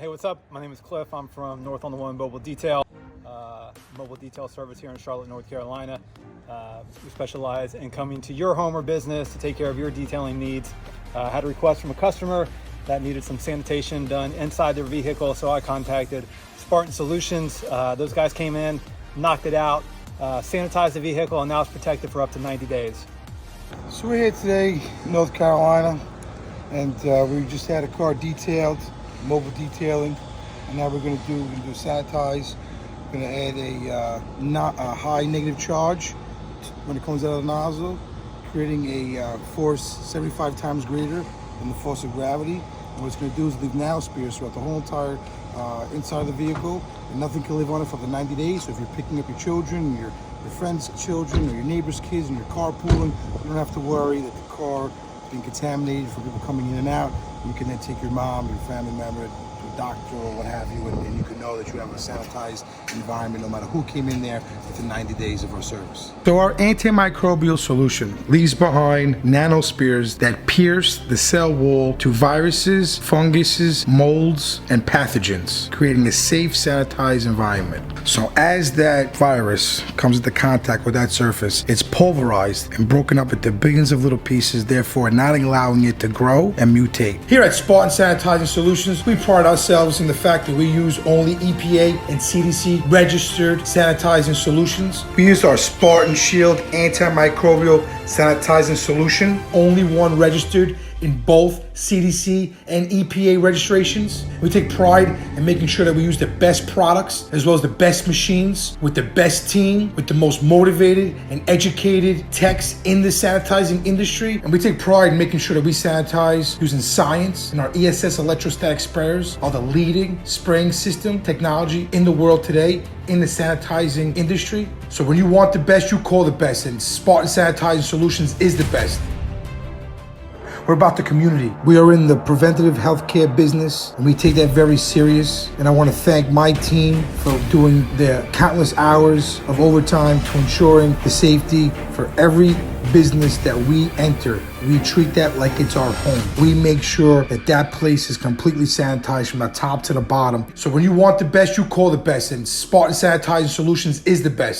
Hey, what's up? My name is Cliff. I'm from North on the One Mobile Detail Service here in Charlotte, North Carolina. We specialize in coming to your home or business to take care of your detailing needs. I had a request from a customer that needed some sanitation done inside their vehicle, so I contacted Spartan Solutions. Those guys came in, knocked it out, sanitized the vehicle, and now it's protected for up to 90 days. So we're here today in North Carolina, and we just had a car detailed, mobile detailing, and now we're going to do sanitize. We're going to add a high negative charge when it comes out of the nozzle, creating a force 75 times greater than the force of gravity. And what it's going to do is leave nanospears throughout the whole entire inside of the vehicle, and nothing can live on it for up to 90 days. So if you're picking up your children, your friends' children, or your neighbor's kids, and you're carpooling, you don't have to worry that the car is being contaminated for people coming in and out. You can then take your mom, your family member, to a doctor or what have you, and you can know that you have a sanitized environment no matter who came in there within 90 days of our service. So our antimicrobial solution leaves behind nanospheres that pierce the cell wall to viruses, funguses, molds, and pathogens, creating a safe, sanitized environment. So as that virus comes into contact with that surface, it's pulverized and broken up into billions of little pieces, therefore not allowing it to grow and mutate. Here at Spartan Sanitizing Solutions, we pride ourselves in the fact that we use only EPA and CDC registered sanitizing solutions. We use our SmartShield antimicrobial sanitizing solution, only one registered in both CDC and EPA registrations. We take pride in making sure that we use the best products as well as the best machines with the best team, with the most motivated and educated techs in the sanitizing industry. And we take pride in making sure that we sanitize using science, and our ESS Electrostatic Sprayers are the leading spraying system technology in the world today in the sanitizing industry. So when you want the best, you call the best, and Spartan Sanitizing Solutions is the best. We're about the community. We are in the preventative healthcare business, and we take that very serious. And I want to thank my team for doing their countless hours of overtime to ensuring the safety for every business that we enter. We treat that like it's our home. We make sure that that place is completely sanitized from the top to the bottom. So when you want the best, you call the best, and Spartan Sanitizing Solutions is the best.